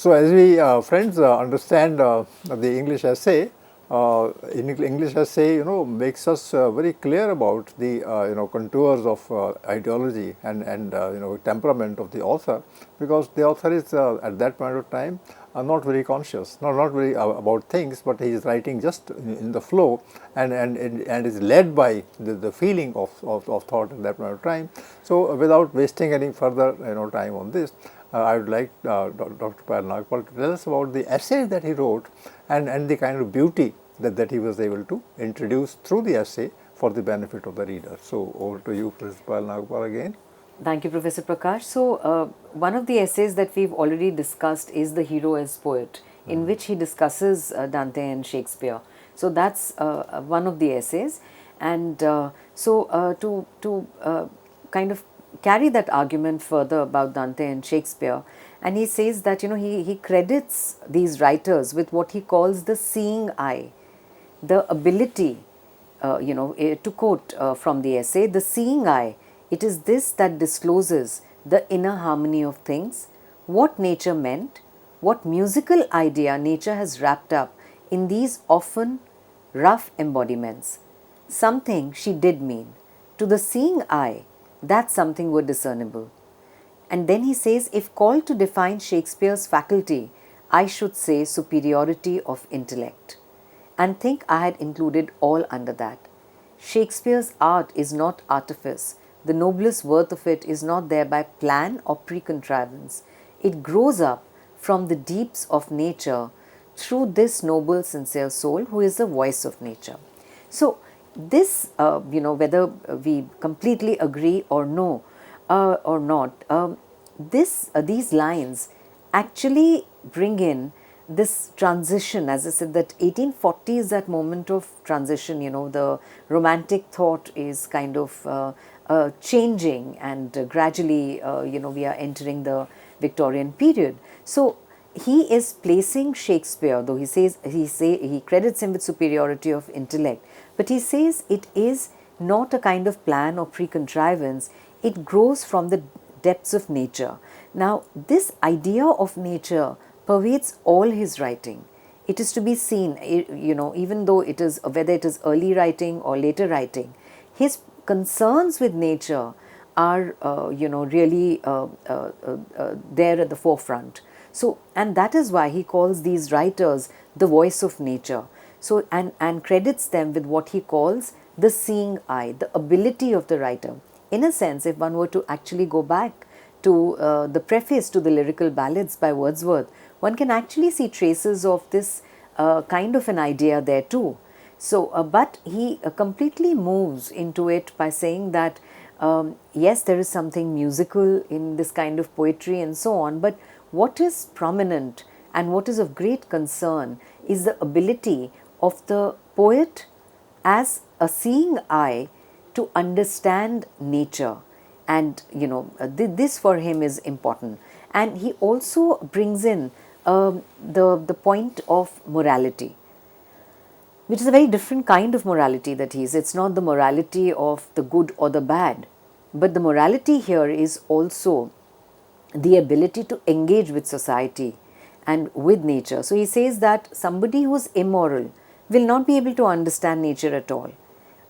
So as we friends understand the English essay, English essay makes us very clear about the contours of ideology and temperament of the author, because the author is at that point of time not very conscious, not very about things, but he is writing just in the flow and is led by the feeling of thought at that point of time. So without wasting any further time on this, I would like Dr. Payal Nagpal to tell us about the essay that he wrote and the kind of beauty that he was able to introduce through the essay for the benefit of the reader. So over to you, Professor Payal Nagpal, again. Thank you, Professor Prakash. So, one of the essays that we've already discussed is The Hero as Poet, in which he discusses Dante and Shakespeare. So, that's one of the essays. And to kind of carry that argument further about Dante and Shakespeare, and he says that he credits these writers with what he calls the seeing eye, the ability, to quote from the essay, the seeing eye. It is this that discloses the inner harmony of things, what nature meant, what musical idea nature has wrapped up in these often rough embodiments. Something she did mean. To the seeing eye, that something were discernible. And then he says, if called to define Shakespeare's faculty, I should say superiority of intellect. And think I had included all under that. Shakespeare's art is not artifice. The noblest worth of it is not there by plan or precontrivance. It grows up from the deeps of nature through this noble, sincere soul who is the voice of nature. So, this, whether we completely agree or no or not, these lines actually bring in this transition. As I said, that 1840 is that moment of transition. The romantic thought is kind of changing, and gradually, we are entering the Victorian period. So he is placing Shakespeare, though he credits him with superiority of intellect, but he says it is not a kind of plan or precontrivance. It grows from the depths of nature. Now, this idea of nature pervades all his writing. It is to be seen, even though it is, whether it is early writing or later writing, his concerns with nature are, really there at the forefront. So, and that is why he calls these writers the voice of nature. So, and credits them with what he calls the seeing eye, the ability of the writer. In a sense, if one were to actually go back to the preface to the Lyrical Ballads by Wordsworth, one can actually see traces of this kind of an idea there too. So, but he completely moves into it by saying that yes, there is something musical in this kind of poetry and so on, but what is prominent and what is of great concern is the ability of the poet as a seeing eye to understand nature. And this for him is important. And he also brings in the point of morality, which is a very different kind of morality that he is. It's not the morality of the good or the bad, but the morality here is also the ability to engage with society and with nature. So he says that somebody who is immoral will not be able to understand nature at all.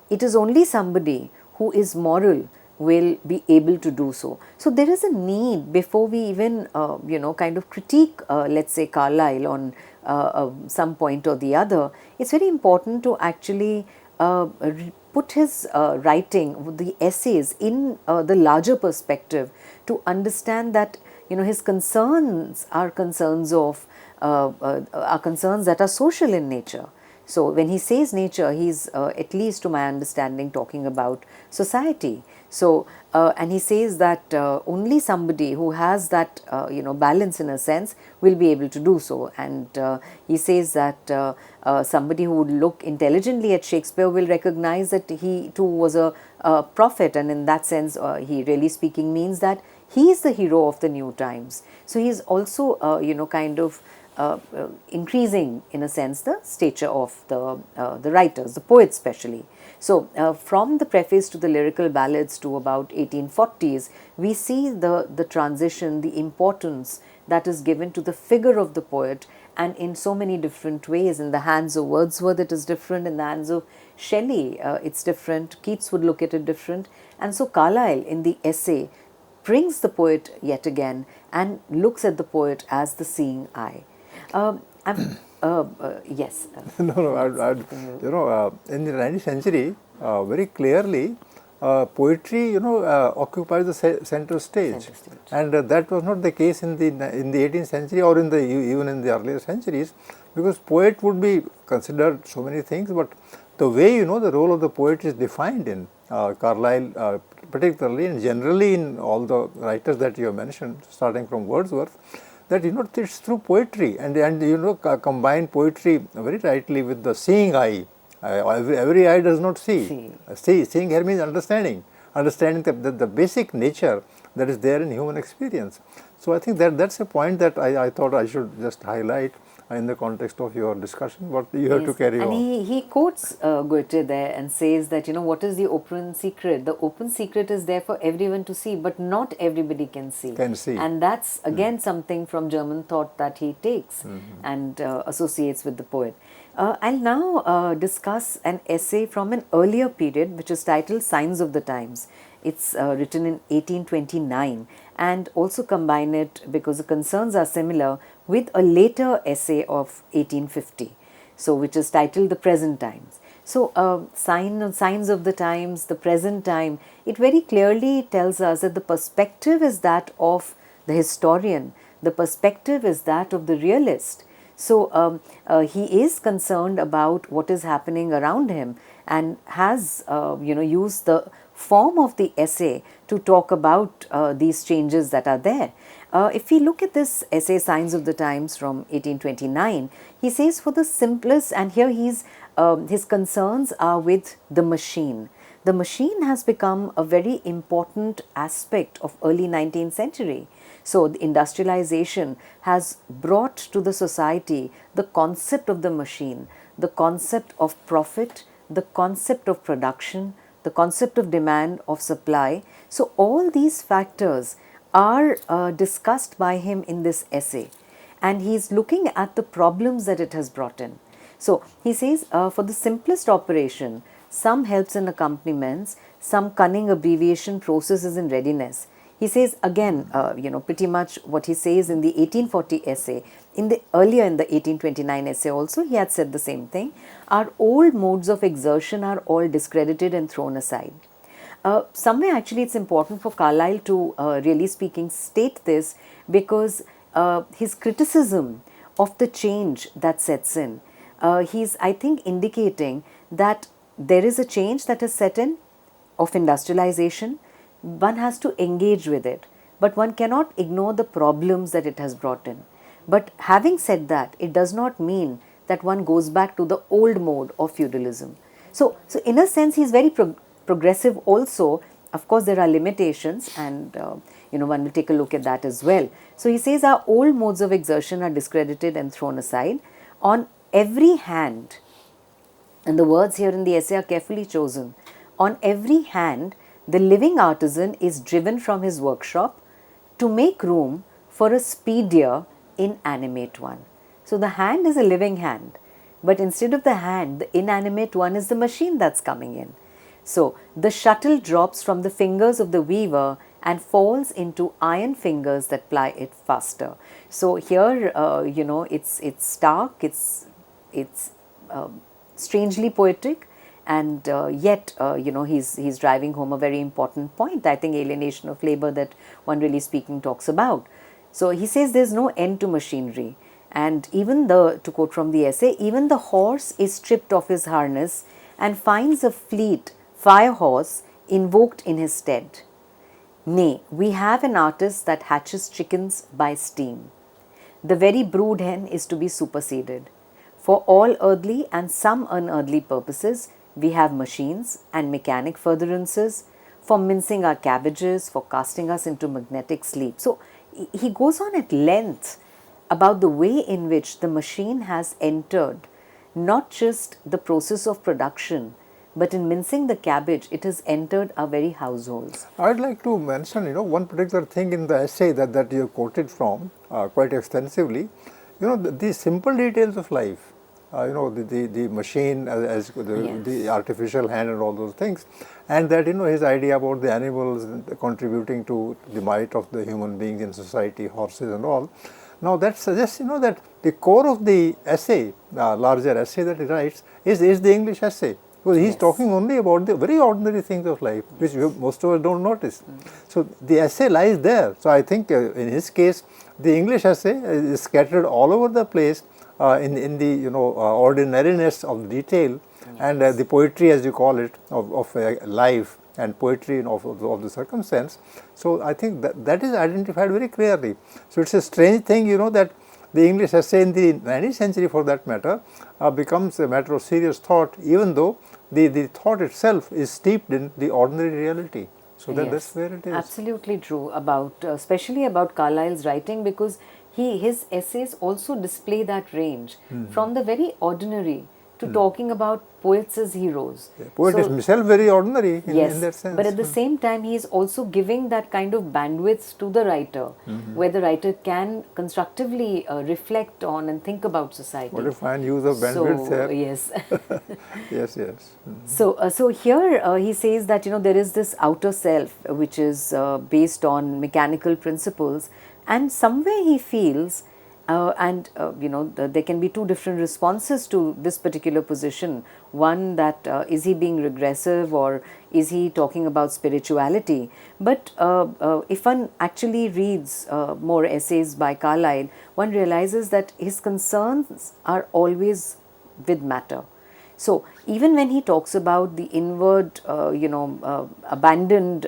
It is only somebody who is moral will be able to do so. So there is a need, before we even kind of critique let's say Carlyle on some point or the other, it's very important to actually put his writing, the essays, in the larger perspective, to understand that his concerns are concerns of are concerns that are social in nature. So when he says nature, he's at least to my understanding talking about society. So and he says that only somebody who has that balance in a sense will be able to do so. And he says that somebody who would look intelligently at Shakespeare will recognize that he too was a prophet, and in that sense he really speaking means that he is the hero of the new times. So he is also kind of increasing in a sense the stature of the writers, the poets especially. So from the preface to the Lyrical Ballads to about 1840s, we see the transition, the importance that is given to the figure of the poet, and in so many different ways. In the hands of Wordsworth it is different, in the hands of Shelley it's different, Keats would look at it different. And so Carlyle in the essay brings the poet yet again and looks at the poet as the seeing eye. Yes. No, no, in the 19th century, very clearly, poetry, occupies the center stage, and that was not the case in the 18th century or even in the earlier centuries, because poet would be considered so many things, but the way the role of the poet is defined in Carlyle, particularly and generally in all the writers that you have mentioned, starting from Wordsworth, that it's through poetry and combine poetry very rightly with the seeing eye. Every eye does not see. Seeing here means understanding the basic nature that is there in human experience. So I think that's a point that I thought I should just highlight in the context of your discussion, but you have to carry on. And he quotes Goethe there and says that, what is the open secret? The open secret is there for everyone to see, but not everybody can see. And that's again something from German thought that he takes and associates with the poet. I'll now discuss an essay from an earlier period which is titled Signs of the Times. It's written in 1829, and also combine it, because the concerns are similar, with a later essay of 1850, so which is titled The Present Times. So Signs of the Times, the present time, it very clearly tells us that the perspective is that of the historian, the perspective is that of the realist. So he is concerned about what is happening around him, and has used the form of the essay to talk about these changes that are there. If we look at this essay, Signs of the Times from 1829, he says, for the simplest, and here his concerns are with the machine. The machine has become a very important aspect of early 19th century. So the industrialization has brought to the society the concept of the machine, the concept of profit, the concept of production, the concept of demand, of supply. So all these factors are discussed by him in this essay, and he is looking at the problems that it has brought in. So he says, for the simplest operation, some helps and accompaniments, some cunning abbreviation processes in readiness. He says again, pretty much what he says in the 1840 essay, earlier in the 1829 essay also, he had said the same thing. Our old modes of exertion are all discredited and thrown aside. Somewhere actually it's important for Carlyle to, really speaking, state this, because his criticism of the change that sets in, he's, I think, indicating that there is a change that has set in of industrialization. One has to engage with it, but one cannot ignore the problems that it has brought in. But having said that, it does not mean that one goes back to the old mode of feudalism. So in a sense, he's very progressive also. Of course, there are limitations, and one will take a look at that as well. So he says our old modes of exertion are discredited and thrown aside. On every hand, and the words here in the essay are carefully chosen, on every hand, the living artisan is driven from his workshop to make room for a speedier, inanimate one. So the hand is a living hand, but instead of the hand, the inanimate one is the machine that's coming in. So the shuttle drops from the fingers of the weaver and falls into iron fingers that ply it faster. So here, it's stark, it's strangely poetic, and yet, he's driving home a very important point, I think, alienation of labor, that one really speaking talks about. So he says there's no end to machinery, and even to quote from the essay, even the horse is stripped of his harness and finds a fleet fire horse invoked in his stead. Nay, we have an artist that hatches chickens by steam. The very brood hen is to be superseded. For all earthly and some unearthly purposes, we have machines and mechanic furtherances for mincing our cabbages, for casting us into magnetic sleep. So he goes on at length about the way in which the machine has entered not just the process of production, but in mincing the cabbage, it has entered our very households. I'd like to mention, one particular thing in the essay that you quoted from quite extensively. These simple details of life. The machine as the artificial hand and all those things, and that his idea about the animals contributing to the might of the human beings in society, horses and all. Now that suggests that the core of the essay, larger essay that he writes, is the English essay. Because he is talking only about the very ordinary things of life, which most of us don't notice. So the essay lies there. So I think in his case, the English essay is scattered all over the place in the ordinariness of detail and the poetry, as you call it, of life and poetry of the circumstance. So I think that is identified very clearly. So it's a strange thing, that the English essay in the 19th century, for that matter, becomes a matter of serious thought, even though the thought itself is steeped in the ordinary reality. So that's where it is. Absolutely true about, especially about Carlyle's writing, because his essays also display that range from the very ordinary to talking about poets as heroes. Yeah, poet is himself very ordinary in that sense. But at the same time, he is also giving that kind of bandwidth to the writer, where the writer can constructively reflect on and think about society. What a fine use of bandwidth there. Yes. Yes, yes. So here he says that there is this outer self which is based on mechanical principles, and somewhere he feels there can be two different responses to this particular position. One, that is he being regressive or is he talking about spirituality? But if one actually reads more essays by Carlyle, one realizes that his concerns are always with matter. So even when he talks about the inward, abandoned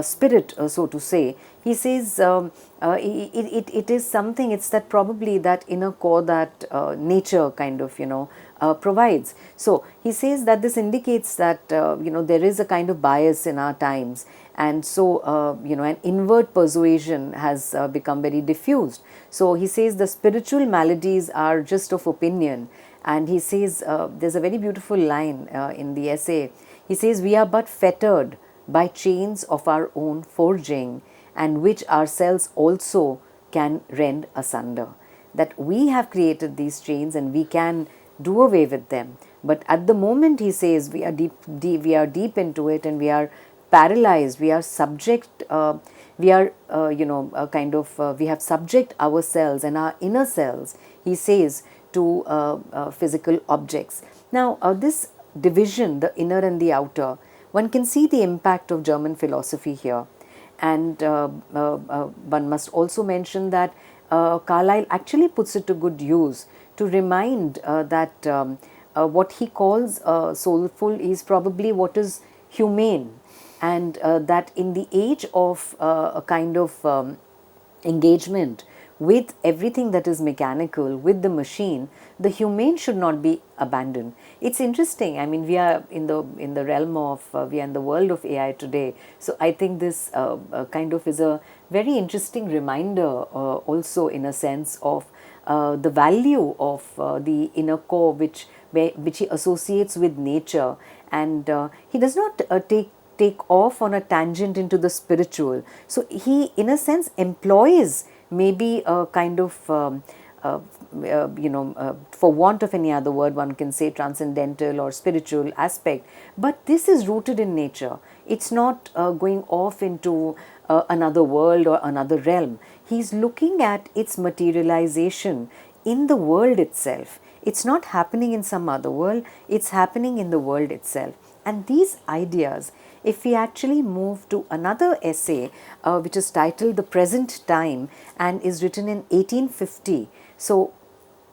spirit, so to say, he says it is something, it's that probably that inner core that nature kind of, provides. So he says that this indicates that, there is a kind of bias in our times. And so, an inward persuasion has become very diffused. So he says the spiritual maladies are just of opinion. And he says, there's a very beautiful line in the essay. He says, we are but fettered by chains of our own forging, and which ourselves also can rend asunder. That we have created these chains and we can do away with them. But at the moment, he says, we are deep into it, and we are paralyzed, we are subject, we have subject ourselves and our inner selves, he says, to physical objects. Now, this division, the inner and the outer, one can see the impact of German philosophy here. And one must also mention that Carlyle actually puts it to good use to remind that what he calls soulful is probably what is humane, and that in the age of a kind of engagement with everything that is mechanical, with the machine, the humane should not be abandoned. It's interesting. I mean, we are in the realm of we are in the world of AI today. So I think this kind of is a very interesting reminder, also in a sense of the value of the inner core, which he associates with nature, and he does not take off on a tangent into the spiritual. So he, in a sense, employs maybe a kind of, for want of any other word, one can say transcendental or spiritual aspect. But this is rooted in nature. It's not going off into another world or another realm. He's looking at its materialization in the world itself. It's not happening in some other world, it's happening in the world itself. And these ideas, if we actually move to another essay, which is titled The Present Time and is written in 1850. So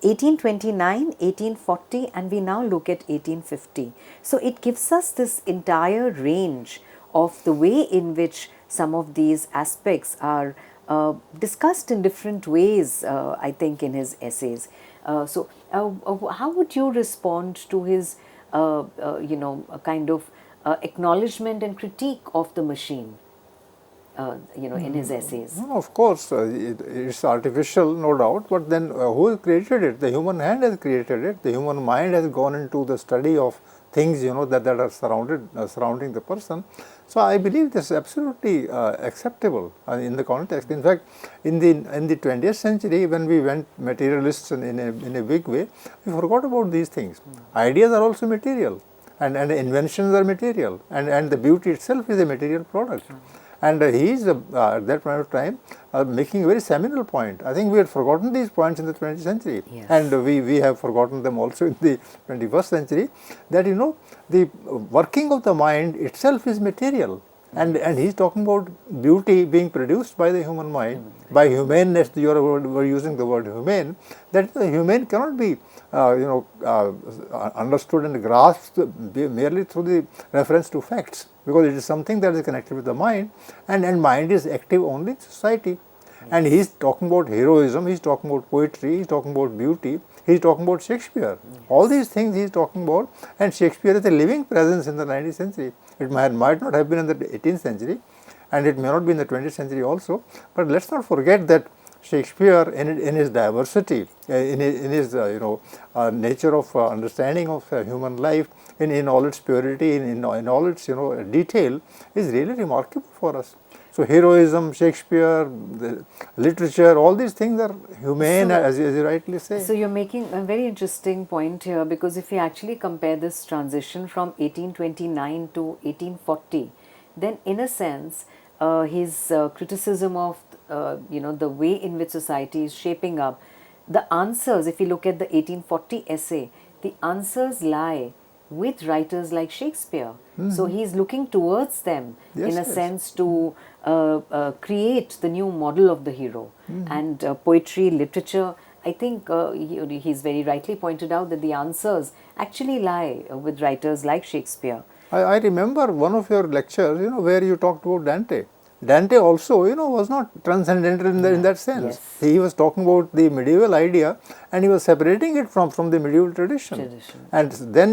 1829, 1840, and we now look at 1850. So it gives us this entire range of the way in which some of these aspects are discussed in different ways, I think, in his essays. So how would you respond to his, kind of acknowledgement and critique of the machine? in his essays. No, of course, it's artificial, no doubt, but then who has created it? The human hand has created it. The human mind has gone into the study of things, that are surrounding the person. So I believe this is absolutely acceptable in the context. In fact, in the 20th century, when we went materialists in a big way, we forgot about these things. Ideas are also material, and inventions are material, and the beauty itself is a material product. And he is at that point of time making a very seminal point. I think we had forgotten these points in the 20th century, Yes. and we have forgotten them also in the 21st century, that the working of the mind itself is material. And he is talking about beauty being produced by the human mind, by humaneness. You were using the word humane. That the humane cannot be understood and grasped merely through the reference to facts, because it is something that is connected with the mind, and mind is active only in society. And he is talking about heroism, he is talking about poetry, he is talking about beauty, he is talking about Shakespeare. All these things he is talking about, and Shakespeare is a living presence in the 19th century. It might not have been in the 18th century, and it may not be in the 20th century also, but let us not forget that Shakespeare, in his diversity, in his nature of understanding of human life, in all its purity, in all its detail, is really remarkable for us. So heroism, Shakespeare, the literature, all these things are humane, as you rightly say. So you're making a very interesting point here, because if you actually compare this transition from 1829 to 1840, then in a sense his criticism of the way in which society is shaping up, the answers, if you look at the 1840 essay, the answers lie with writers like Shakespeare. So he's looking towards them in a sense to create the new model of the hero. And poetry, literature, I think he's very rightly pointed out that the answers actually lie with writers like Shakespeare. I remember one of your lectures, where you talked about Dante. Dante also, was not transcendental in that sense. Yes. He was talking about the medieval idea, and he was separating it from the medieval tradition. And then,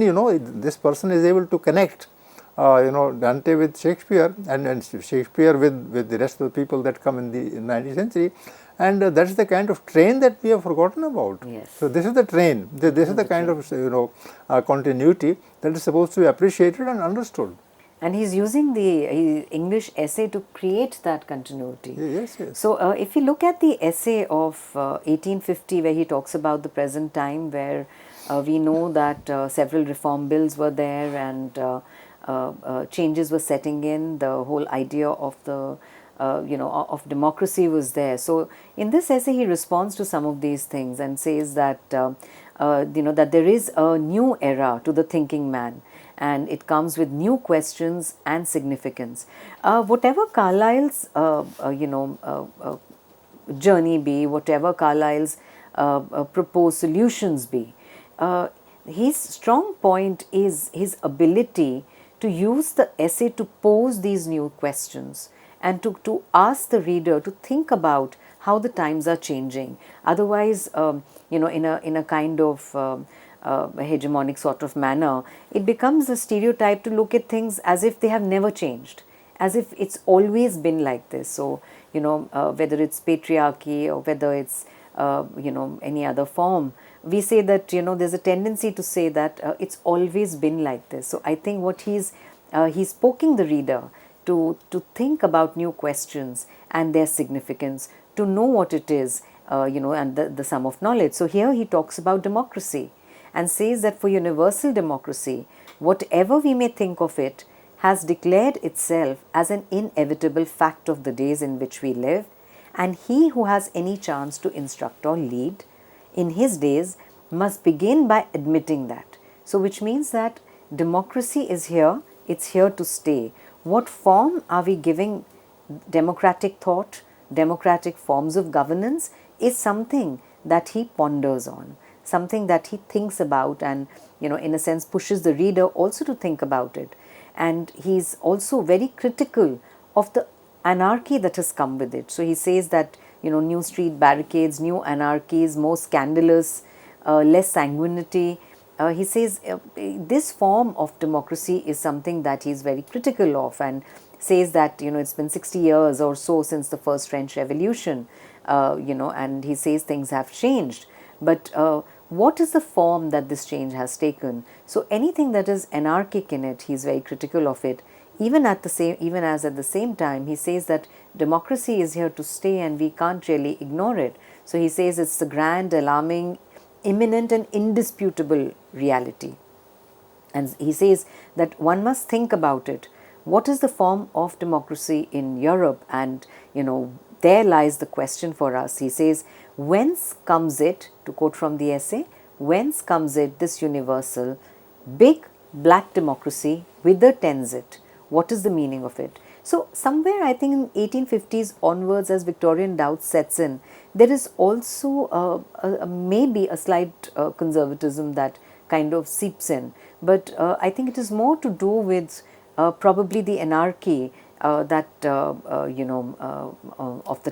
this person is able to connect, Dante with Shakespeare, and Shakespeare with the rest of the people that come in the 19th century. And that's the kind of train that we have forgotten about. Yes. So this is the train. This is the kind of continuity that is supposed to be appreciated and understood. And he's using the English essay to create that continuity. Yes, yes. So if you look at the essay of 1850, where he talks about the present time, where we know that several reform bills were there, and changes were setting in, the whole idea of the of democracy was there. So in this essay he responds to some of these things and says that that there is a new era to the thinking man, and it comes with new questions and significance. Whatever Carlyle's journey be, whatever Carlyle's proposed solutions be, his strong point is his ability to use the essay to pose these new questions and to ask the reader to think about how the times are changing. Otherwise, in a kind of hegemonic sort of manner, it becomes a stereotype to look at things as if they have never changed, as if it's always been like this. So, whether it's patriarchy or whether it's, any other form, we say that, there's a tendency to say that it's always been like this. So, I think what he's poking the reader to think about new questions and their significance, to know what it is, and the sum of knowledge. So here he talks about democracy and says that for universal democracy, whatever we may think of it, has declared itself as an inevitable fact of the days in which we live, and he who has any chance to instruct or lead in his days must begin by admitting that. So which means that democracy is here, it's here to stay. What form are we giving democratic thought, democratic forms of governance, is something that he ponders on, something that he thinks about, and in a sense pushes the reader also to think about it. And he's also very critical of the anarchy that has come with it. So he says that new street barricades, new anarchies, more scandalous, less sanguinity. He says this form of democracy is something that he is very critical of, and says that, it's been 60 years or so since the first French Revolution, and he says things have changed. But what is the form that this change has taken? So anything that is anarchic in it, he's very critical of it. Even at the same time, he says that democracy is here to stay and we can't really ignore it. So he says it's the grand, alarming, imminent and indisputable reality. And he says that one must think about it. What is the form of democracy in Europe? And, there lies the question for us. He says, whence comes it, to quote from the essay, whence comes it, this universal, big black democracy, whither tends it? What is the meaning of it? So somewhere I think in 1850s onwards, as Victorian doubt sets in, there is also maybe a slight conservatism that kind of seeps in. But I think it is more to do with probably the anarchy of the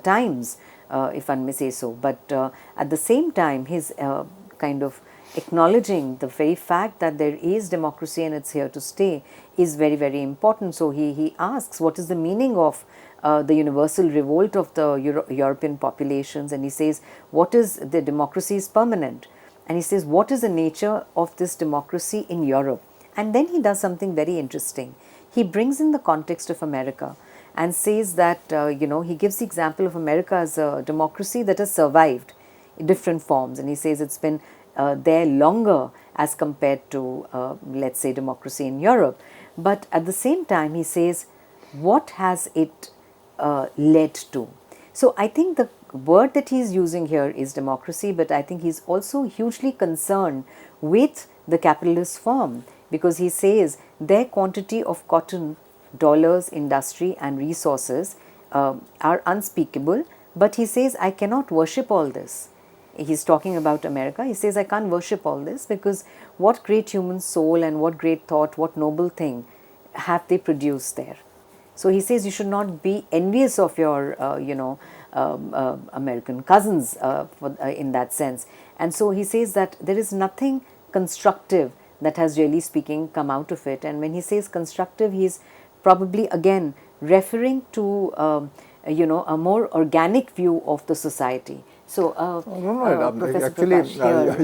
times, if one may say so. But at the same time, his kind of acknowledging the very fact that there is democracy and it's here to stay is very, very important. So he asks, what is the meaning of the universal revolt of the European populations? And he says, what is the democracy is permanent? And he says, what is the nature of this democracy in Europe? And then he does something very interesting. He brings in the context of America and says that, he gives the example of America as a democracy that has survived in different forms. And he says it's been there longer as compared to, let's say, democracy in Europe. But at the same time, he says, what has it led to? So I think the word that he's using here is democracy, but I think he's also hugely concerned with the capitalist form, because he says their quantity of cotton, dollars, industry and resources are unspeakable, but he says, I cannot worship all this. He's talking about America. He says, I can't worship all this because what great human soul and what great thought, what noble thing have they produced there? So he says you should not be envious of your, American cousins in that sense. And so he says that there is nothing constructive that has really speaking come out of it. And when he says constructive, he's probably again referring to, a more organic view of the society. So, actually,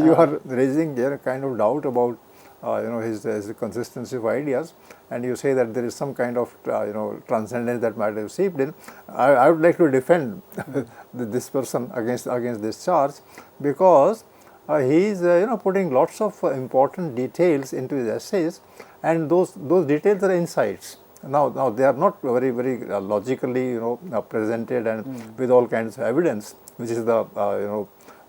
you are raising there a kind of doubt about his consistency of ideas, and you say that there is some kind of transcendence that might have seeped in. I would like to defend this person against this charge, because he is putting lots of important details into his essays, and those details are insights. Now they are not very logically presented and with all kinds of evidence, which is the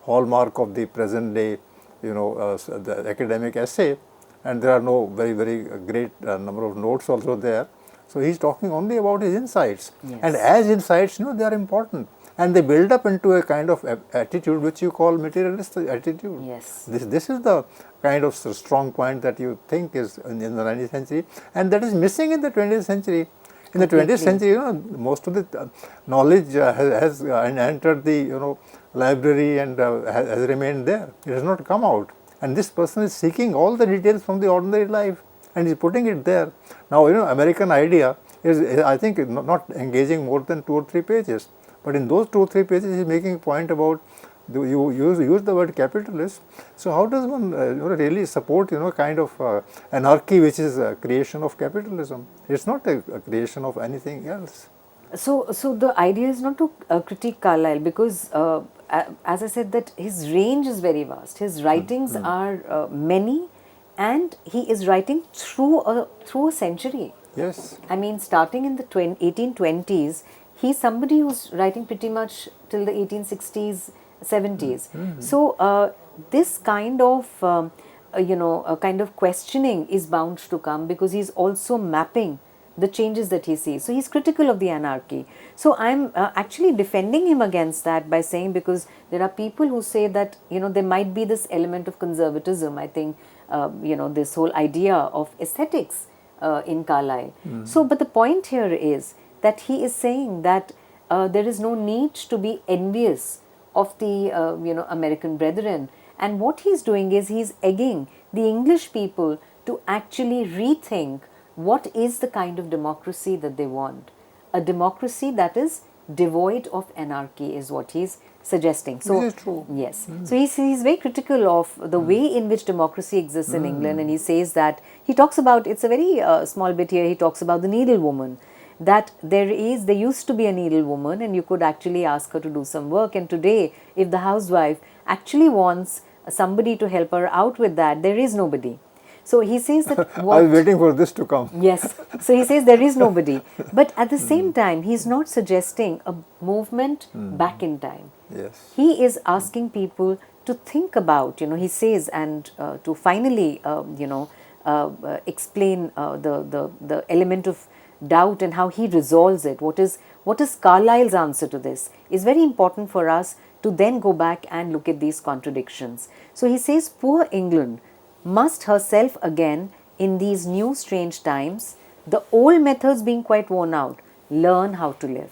hallmark of the present day the academic essay. And there are no very great number of notes also there. So he is talking only about his insights. Yes. And as insights, they are important, and they build up into a kind of attitude which you call materialist attitude. Yes. This is the kind of strong point that you think is in the 19th century, and that is missing in the 20th century. In the 20th century, most of the knowledge has entered the library and has remained there. It has not come out. And this person is seeking all the details from the ordinary life and is putting it there. Now, American idea is, I think, not engaging more than 2 or 3 pages. But in those 2 or 3 pages, he is making a point about, you use the word capitalist. So how does one really support, kind of anarchy, which is a creation of capitalism? It's not a creation of anything else. So the idea is not to critique Carlyle, because as I said, that his range is very vast. His writings are many, and he is writing through a century. Yes. I mean, starting in the 1820s, he's somebody who's writing pretty much till the 1860s, 70s. So this kind of a kind of questioning is bound to come, because he's also mapping the changes that he sees. So he's critical of the anarchy. So I'm actually defending him against that by saying, because there are people who say that there might be this element of conservatism. I think this whole idea of aesthetics in Carlyle. So, but the point here is that he is saying that there is no need to be envious of the American brethren, and what he's doing is he's egging the English people to actually rethink what is the kind of democracy that they want. A democracy that is devoid of anarchy is what he's suggesting. So, This is true. yes. So he's very critical of the way in which democracy exists in England, and he says that, he talks about, it's a very small bit here, he talks about the needlewoman, that there used to be a needlewoman and you could actually ask her to do some work, and today if the housewife actually wants somebody to help her out with that, there is nobody. So he says that I was waiting for this to come. yes. So he says there is nobody. But at the same time, he's not suggesting a movement back in time. Yes. He is asking people to think about, he says, and to finally, explain the element of doubt and how he resolves it. What is Carlyle's answer to this is very important for us to then go back and look at these contradictions. So he says, poor England must herself again in these new strange times, the old methods being quite worn out, learn how to live.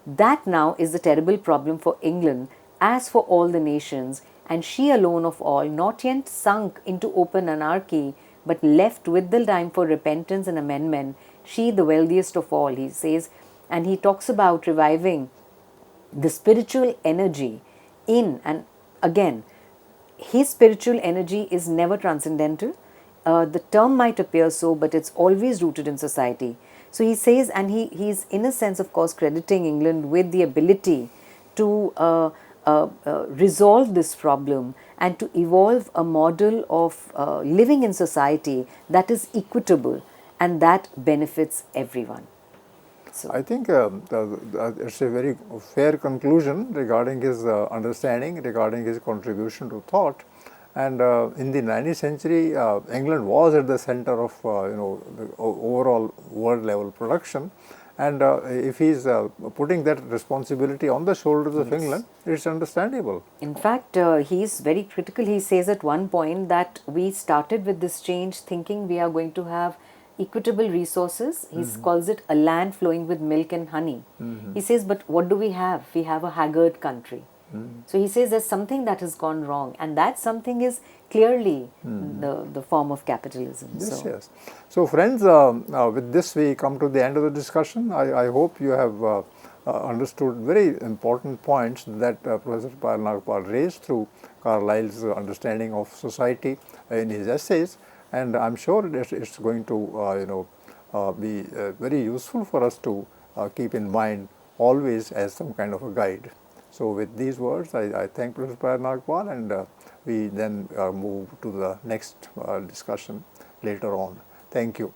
That now is the terrible problem for England as for all the nations, and she alone of all, not yet sunk into open anarchy, but left with the time for repentance and amendment, she the wealthiest of all, he says, and he talks about reviving the spiritual energy in, and again, his spiritual energy is never transcendental. The term might appear so, but it's always rooted in society. So he says, and he's in a sense, of course, crediting England with the ability to resolve this problem and to evolve a model of living in society that is equitable and that benefits everyone. So I think it's a very fair conclusion regarding his understanding, regarding his contribution to thought. And in the 19th century, England was at the center of the overall world level production. And if he's putting that responsibility on the shoulders of England, it's understandable. in fact, he's very critical. He says at one point that we started with this change thinking we are going to have equitable resources. He calls it a land flowing with milk and honey. He says, but what do we have? We have a haggard country. So he says there's something that has gone wrong, and that something is clearly the form of capitalism. Yes, So, yes. So friends, with this we come to the end of the discussion. I hope you have understood very important points that Professor Payal Nagpal raised through Carlyle's understanding of society in his essays, and I'm sure it's going to be very useful for us to keep in mind always as some kind of a guide. So with these words, I thank Professor Payal Nagpal, and we then move to the next discussion later on. Thank you.